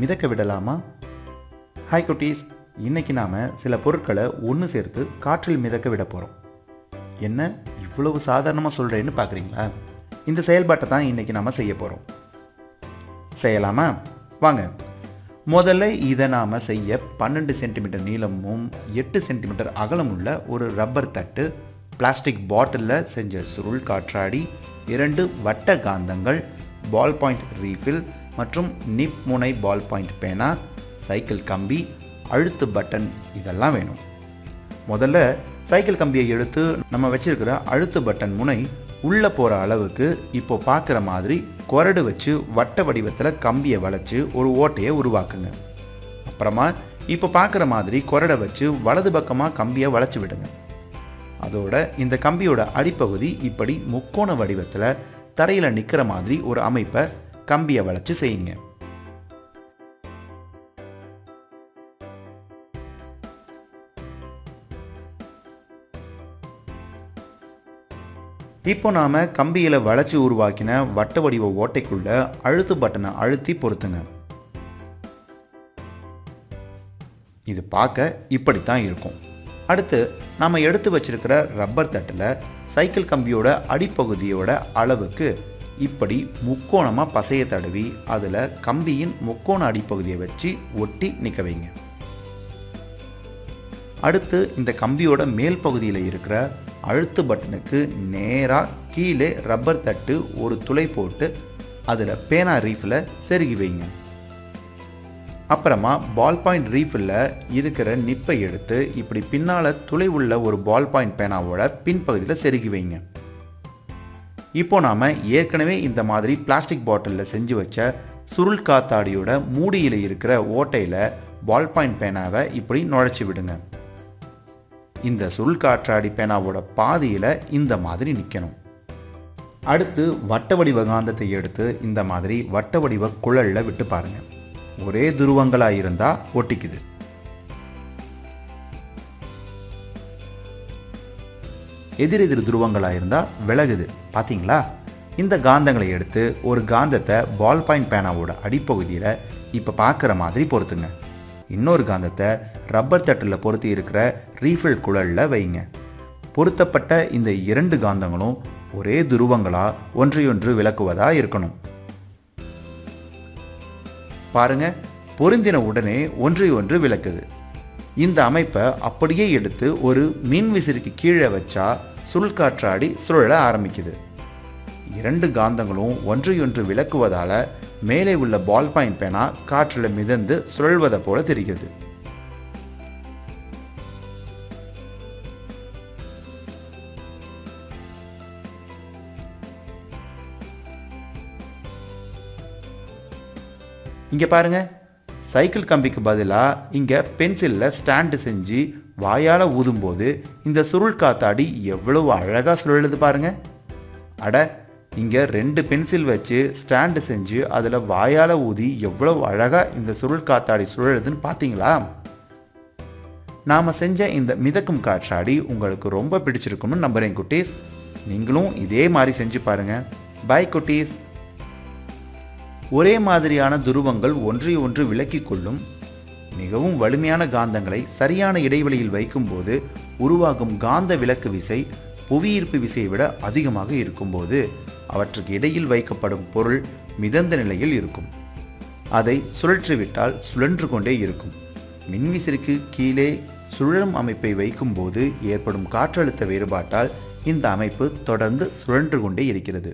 மிதக்க விடலாமா? ஹாய் குட்டீஸ், இன்னைக்கு நாம் சில பொருட்களை ஒன்று சேர்த்து காற்றில் மிதக்க விட போகிறோம். என்ன இவ்வளவு சாதாரணமாக சொல்கிறேன்னு பார்க்குறீங்களா? இந்த செயல்பாட்டை தான் இன்றைக்கி நாம் செய்ய போகிறோம். செய்யலாமா? வாங்க. முதல்ல இதை நாம் செய்ய 12 சென்டிமீட்டர் நீளமும் 8 சென்டிமீட்டர் அகலமுள்ள ஒரு ரப்பர் தட்டு, பிளாஸ்டிக் பாட்டிலில் செஞ்ச சுருள் காற்றாடி, 2 வட்ட காந்தங்கள், பால் பாயிண்ட் ரீஃபில் மற்றும் நிப் முனை பால் பாயிண்ட் பேனா, சைக்கிள் கம்பி, அழுத்து பட்டன் இதெல்லாம் வேணும். முதல்ல சைக்கிள் கம்பியை எடுத்து நம்ம வச்சிருக்கிற அழுத்து பட்டன் முனை உள்ளே போகிற அளவுக்கு இப்போ பார்க்குற மாதிரி கொரடு வச்சு வட்ட வடிவத்தில் கம்பியை வளைச்சு ஒரு ஓட்டையை உருவாக்குங்க. அப்புறமா இப்போ பார்க்குற மாதிரி கொரடை வச்சு வலது பக்கமாக கம்பியை வளைச்சி விடுங்க. அதோட இந்த கம்பியோட அடிப்பகுதி இப்படி முக்கோண வடிவத்தில் தரையில் நிற்கிற மாதிரி ஒரு அமைப்பை கம்பியை வளைச்சு செய்யுங்க. இப்போ நாம் கம்பியில் வளைச்சி உருவாக்கின வட்ட வடிவ ஓட்டைக்குள்ள அழுத்து பட்டனை அழுத்தி பொருத்துங்க. இது பார்க்க இப்படித்தான் இருக்கும். அடுத்து நாம் எடுத்து வச்சிருக்கிற ரப்பர் தட்டில் சைக்கிள் கம்பியோட அடிப்பகுதியோட அளவுக்கு இப்படி முக்கோணமாக பசையை தடவி அதில் கம்பியின் முக்கோண அடிப்பகுதியை வச்சு ஒட்டி நிற்க வைங்க. அடுத்து இந்த கம்பியோட மேல் பகுதியில் இருக்கிற அழுத்து பட்டனுக்கு நேராக கீழே ரப்பர் தட்டு ஒரு துளை போட்டு அதில் பேனா ரீஃபில் செருகி வைங்க. அப்புறமா பால் பாயிண்ட் ரீஃபில் இருக்கிற நிப்பை எடுத்து இப்படி பின்னால் துளை உள்ள ஒரு பால் பாயிண்ட் பேனாவோட பின்பகுதியில் செருகி வைங்க. இப்போ நாம் ஏற்கனவே இந்த மாதிரி பிளாஸ்டிக் பாட்டிலில் செஞ்சு வச்ச சுருள் காத்தாடியோட மூடியில் இருக்கிற ஓட்டையில் பால் பாயிண்ட் பேனாவை இப்படி நுழைச்சி விடுங்க. இந்த சுருள் காற்றாடி பேனாவோட பாதியில் இந்த மாதிரி நிற்கணும். அடுத்து வட்ட வடிவ காந்தத்தை எடுத்து இந்த மாதிரி வட்ட வடிவ குழலில் விட்டு பாருங்க. ஒரே துருவங்களாக இருந்தால் ஒட்டிக்குது. எதிரெதிர் துருவங்களாக இருந்தால் விலகுது. பார்த்தீங்களா? இந்த காந்தங்களை எடுத்து ஒரு காந்தத்தை பால் பாயிண்ட் பேனாவோட அடிப்பகுதியில் இப்போ பார்க்குற மாதிரி பொருத்துங்க. இன்னொரு காந்தத்தை ரப்பர் தட்டில் பொருத்தி இருக்கிற ரீஃபில் குழலில் வைங்க. பொருத்தப்பட்ட இந்த 2 காந்தங்களும் ஒரே துருவங்களாக ஒன்றையொன்று விளக்குவதாக இருக்கணும். பாருங்க, பொருந்தின உடனே ஒன்றையொன்று விளக்குது. இந்த அமைப்பை அப்படியே எடுத்து ஒரு மின் விசிறிக்கு கீழே வச்சா சுருள் காற்றாடி சுழல ஆரம்பிக்குது. 2 காந்தங்களும் ஒன்றையொன்று விளக்குவதால் மேலே உள்ள பால் பாயிண்ட் பேனா காற்றில் மிதந்து சுழல்வதை போல தெரிகிறது. இங்கே பாருங்க, சைக்கிள் கம்பிக்கு பதிலாக இங்கே பென்சிலில் ஸ்டாண்டு செஞ்சு வாயால் ஊதும்போது இந்த சுருள் காத்தாடி எவ்வளவு அழகாக சுழலுது பாருங்க. அட, இங்கே 2 பென்சில் வச்சு ஸ்டாண்டு செஞ்சு அதில் வாயால் ஊதி எவ்வளவு அழகாக இந்த சுருள் காத்தாடி சுழலுதுன்னு பார்த்தீங்களா? நாம் செஞ்ச இந்த மிதக்கும் காற்றாடி உங்களுக்கு ரொம்ப பிடிச்சிருக்கும்னு நம்புகிறேன் குட்டீஸ். நீங்களும் இதே மாதிரி செஞ்சு பாருங்கள். பை குட்டீஸ். ஒரே மாதிரியான துருவங்கள் ஒன்றையொன்று விலக்கிக் கொள்ளும் மிகவும் வலிமையான காந்தங்களை சரியான இடைவெளியில் வைக்கும்போது உருவாகும் காந்த விலக்கு விசை புவியீர்ப்பு விசையை விட அதிகமாக இருக்கும்போது அவற்றுக்கு இடையில் வைக்கப்படும் பொருள் மிதந்த நிலையில் இருக்கும். அதை சுழற்றிவிட்டால் சுழன்று கொண்டே இருக்கும். மின்விசிறிக்கு கீழே சுழலும் அமைப்பை வைக்கும்போது ஏற்படும் காற்றழுத்த வேறுபாட்டால் இந்த அமைப்பு தொடர்ந்து சுழன்று கொண்டே இருக்கிறது.